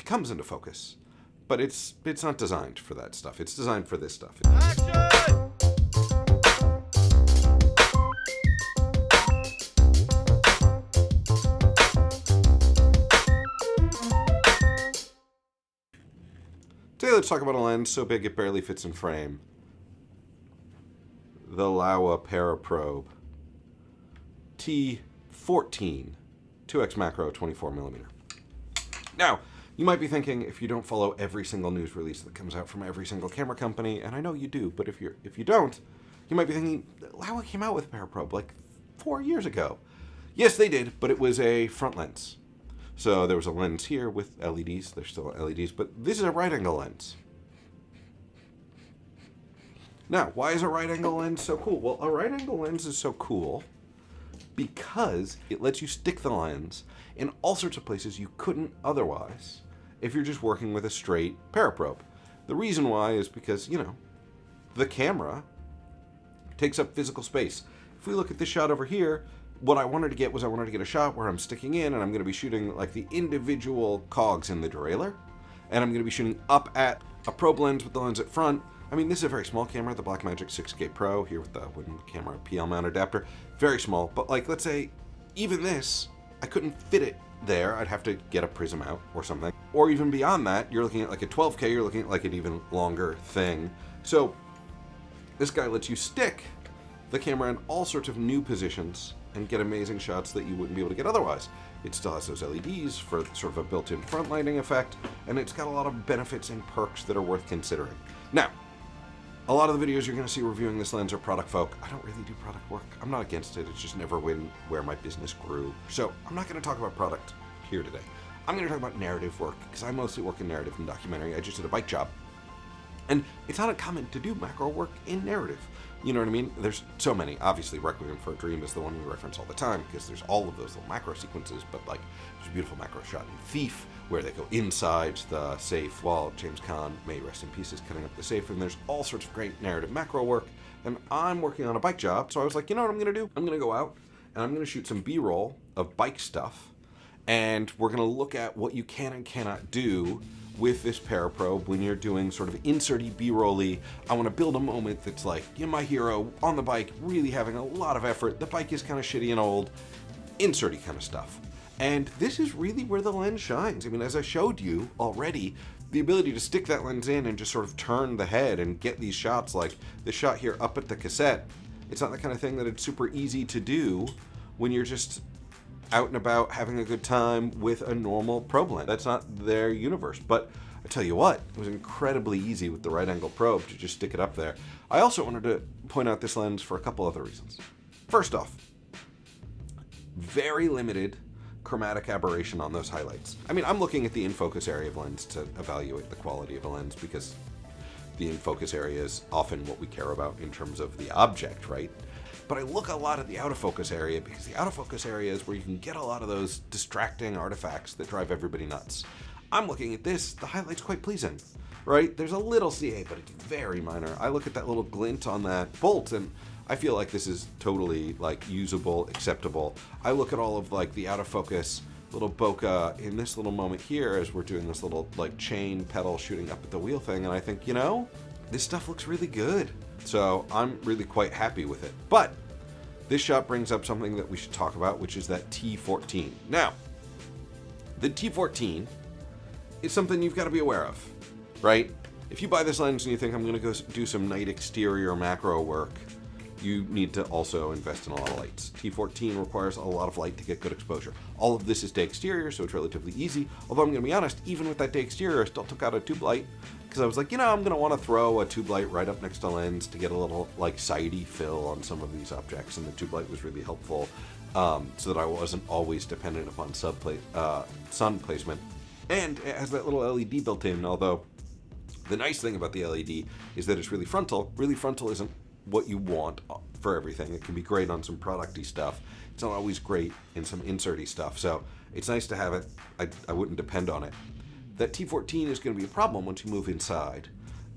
comes into focus. But it's not designed for that stuff. It's designed for this stuff. Action! Today let's talk about a lens so big it barely fits in frame. The Laowa Periprobe T14 2x macro 24mm. Now, you might be thinking, if you don't follow every single news release that comes out from every single camera company, and I know you do, but if you don't, you might be thinking, Laowa came out with a Periprobe like 4 years ago. Yes, they did, but it was a front lens. So there was a lens here with LEDs. There's still LEDs, but this is a right-angle lens. Now, why is a right-angle lens so cool? Well, a right-angle lens is so cool because it lets you stick the lens in all sorts of places you couldn't otherwise if you're just working with a straight Periprobe. The reason why is because, the camera takes up physical space. If we look at this shot over here, what I wanted to get a shot where I'm sticking in and I'm going to be shooting like the individual cogs in the derailleur, and I'm going to be shooting up at a probe lens with the lens at front. I mean, this is a very small camera, the Blackmagic 6K Pro, here with the wooden camera PL mount adapter. Very small, but like, let's say, even this, I couldn't fit it there. I'd have to get a prism out or something. Or even beyond that, you're looking at like a 12K, you're looking at like an even longer thing. So this guy lets you stick the camera in all sorts of new positions and get amazing shots that you wouldn't be able to get otherwise. It still has those LEDs for sort of a built-in front lighting effect, and it's got a lot of benefits and perks that are worth considering. Now, a lot of the videos you're going to see reviewing this lens are product folk. I don't really do product work. I'm not against it. It's just never been where my business grew. So I'm not going to talk about product here today. I'm going to talk about narrative work, because I mostly work in narrative and documentary. I just did a bike job. And it's not uncommon to do macro work in narrative. You know what I mean? There's so many. Obviously, Requiem for a Dream is the one we reference all the time, because there's all of those little macro sequences, but like, there's a beautiful macro shot in Thief, where they go inside the safe while James Caan, may rest in peace, is cutting up the safe, and there's all sorts of great narrative macro work. And I'm working on a bike job, so I was like, you know what I'm going to do? I'm going to go out, and I'm going to shoot some B-roll of bike stuff, and we're going to look at what you can and cannot do with this Periprobe when you're doing sort of inserty B-roll-y. I want to build a moment that's like, my hero on the bike, really having a lot of effort. The bike is kind of shitty and old, inserty kind of stuff. And this is really where the lens shines. I mean, as I showed you already, the ability to stick that lens in and just sort of turn the head and get these shots, like this shot here up at the cassette, it's not the kind of thing that it's super easy to do when you're just out and about having a good time with a normal probe lens. That's not their universe. But I tell you what, it was incredibly easy with the right angle probe to just stick it up there. I also wanted to point out this lens for a couple other reasons. First off, very limited chromatic aberration on those highlights. I mean, I'm looking at the in-focus area of lens to evaluate the quality of a lens, because the in-focus area is often what we care about in terms of the object, right? But I look a lot at the out-of-focus area, because the out-of-focus area is where you can get a lot of those distracting artifacts that drive everybody nuts. I'm looking at this, the highlight's quite pleasing, right? There's a little CA, but it's very minor. I look at that little glint on that bolt, and I feel like this is totally like usable, acceptable. I look at all of like the out-of-focus little bokeh in this little moment here as we're doing this little like chain pedal shooting up at the wheel thing, and I think, this stuff looks really good. So I'm really quite happy with it. But this shot brings up something that we should talk about, which is that T14. Now, the T14 is something you've got to be aware of, right? If you buy this lens and you think I'm going to go do some night exterior macro work, you need to also invest in a lot of lights. T14 requires a lot of light to get good exposure. All of this is day exterior, so it's relatively easy. Although I'm going to be honest, even with that day exterior, I still took out a tube light, because I was like, I'm going to want to throw a tube light right up next to lens to get a little like sidey fill on some of these objects, and the tube light was really helpful, so that I wasn't always dependent upon sun placement. And it has that little LED built in, although the nice thing about the LED is that it's really frontal. Really frontal isn't what you want for everything. It can be great on some producty stuff. It's not always great in some inserty stuff, so it's nice to have it. I wouldn't depend on it. That T14 is going to be a problem once you move inside.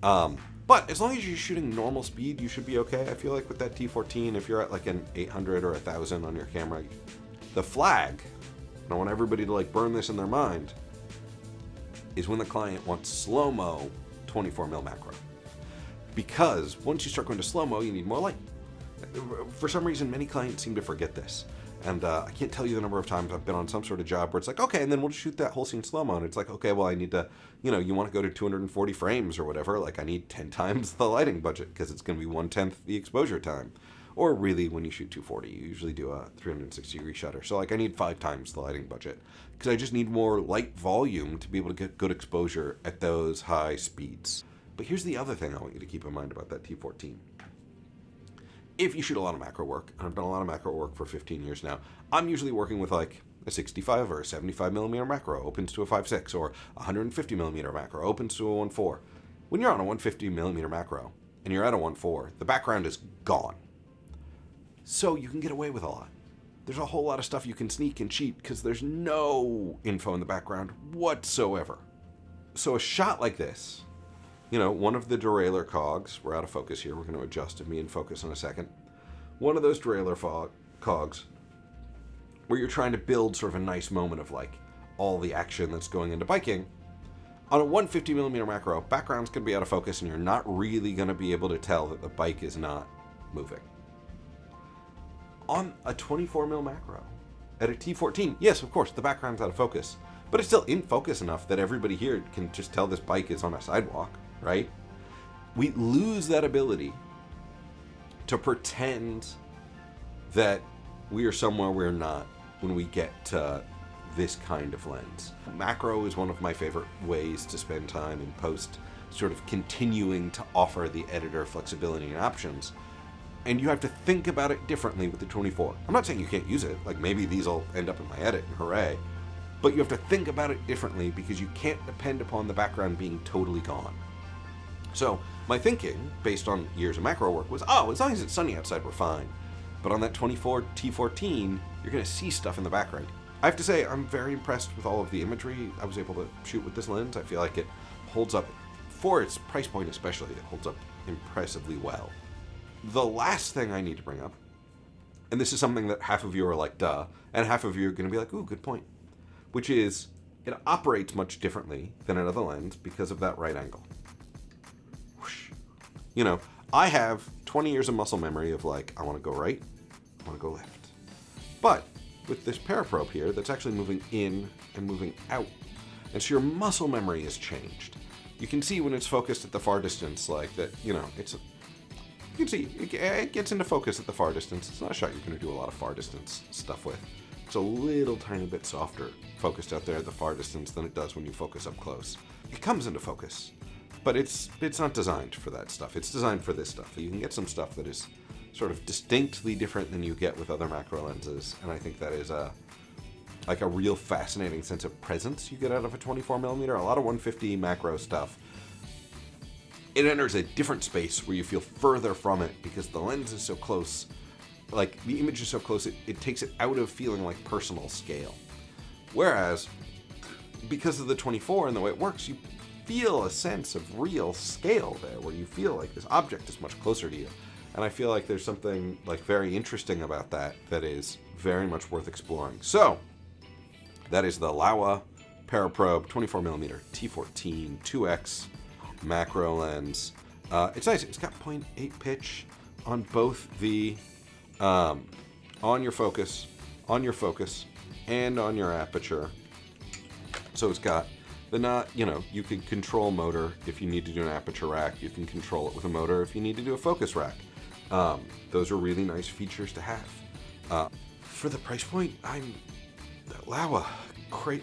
But as long as you're shooting normal speed, you should be okay. I feel like with that T14, if you're at like an 800 or 1000 on your camera, the flag, and I want everybody to like burn this in their mind, is when the client wants slow-mo 24mm macro. Because once you start going to slow-mo, you need more light. For some reason, many clients seem to forget this. And I can't tell you the number of times I've been on some sort of job where it's like, okay, and then we'll just shoot that whole scene slow-mo. And it's like, okay, well, I need to, you want to go to 240 frames or whatever. Like, I need 10 times the lighting budget because it's going to be 1/10 the exposure time. Or really, when you shoot 240, you usually do a 360-degree shutter. So, like, I need 5 times the lighting budget because I just need more light volume to be able to get good exposure at those high speeds. But here's the other thing I want you to keep in mind about that T14. If you shoot a lot of macro work, and I've done a lot of macro work for 15 years now, I'm usually working with like a 65 or a 75mm macro opens to a 5.6, or a 150mm macro opens to a 1.4. When you're on a 150mm macro and you're at a 1.4, the background is gone. So you can get away with a lot. There's a whole lot of stuff you can sneak and cheat because there's no info in the background whatsoever. So a shot like this, one of the derailleur cogs, we're out of focus here, we're going to adjust and be in focus in a second. One of those derailleur cogs, where you're trying to build sort of a nice moment of like all the action that's going into biking. On a 150mm macro, background's going to be out of focus and you're not really going to be able to tell that the bike is not moving. On a 24mm macro, at a T14, yes, of course, the background's out of focus, but it's still in focus enough that everybody here can just tell this bike is on a sidewalk. Right? We lose that ability to pretend that we are somewhere we're not when we get to this kind of lens. Macro is one of my favorite ways to spend time in post, sort of continuing to offer the editor flexibility and options. And you have to think about it differently with the 24. I'm not saying you can't use it, like maybe these will end up in my edit and hooray, but you have to think about it differently because you can't depend upon the background being totally gone. So my thinking, based on years of macro work, was, as long as it's sunny outside, we're fine. But on that 24 T14, you're going to see stuff in the background. I have to say, I'm very impressed with all of the imagery I was able to shoot with this lens. I feel like it holds up, for its price point especially, it holds up impressively well. The last thing I need to bring up, and this is something that half of you are like, duh, and half of you are going to be like, ooh, good point, which is it operates much differently than another lens because of that right angle. I have 20 years of muscle memory of like, I want to go right, I want to go left. But with this Periprobe here, that's actually moving in and moving out. And so your muscle memory has changed. You can see when it's focused at the far distance, like that, you can see it gets into focus at the far distance. It's not a shot you're going to do a lot of far distance stuff with. It's a little tiny bit softer focused out there at the far distance than it does when you focus up close. It comes into focus. But it's not designed for that stuff. It's designed for this stuff. You can get some stuff that is sort of distinctly different than you get with other macro lenses, and I think that is a real fascinating sense of presence you get out of a 24mm. A lot of 150 macro stuff, it enters a different space where you feel further from it because the lens is so close. Like, the image is so close, it takes it out of feeling like personal scale. Whereas, because of the 24 and the way it works, you feel a sense of real scale there, where you feel like this object is much closer to you. And I feel like there's something like very interesting about that is very much worth exploring. So that is the Laowa Periprobe 24mm T14 2x macro lens. It's nice. It's got 0.8 pitch on both the on your focus, and on your aperture. So it's got you can control motor if you need to do an aperture rack. You can control it with a motor if you need to do a focus rack. Those are really nice features to have. For the price point, Laowa,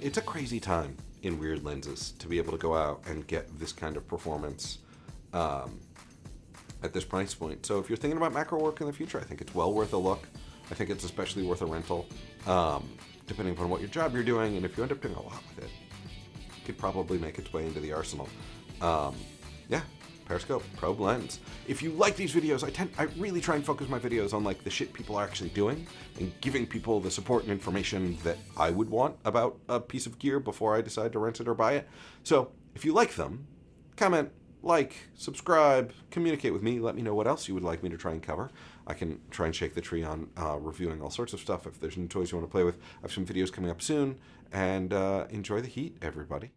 it's a crazy time in weird lenses to be able to go out and get this kind of performance at this price point. So if you're thinking about macro work in the future, I think it's well worth a look. I think it's especially worth a rental, depending upon what your job you're doing, and if you end up doing a lot with it, could probably make its way into the arsenal. Yeah, Periscope probe lens. If you like these videos, I really try and focus my videos on like the shit people are actually doing and giving people the support and information that I would want about a piece of gear before I decide to rent it or buy it. So if you like them, comment, like, subscribe, communicate with me, let me know what else you would like me to try and cover. I can try and shake the tree on reviewing all sorts of stuff. If there's new toys you want to play with, I have some videos coming up soon, and enjoy the heat, everybody.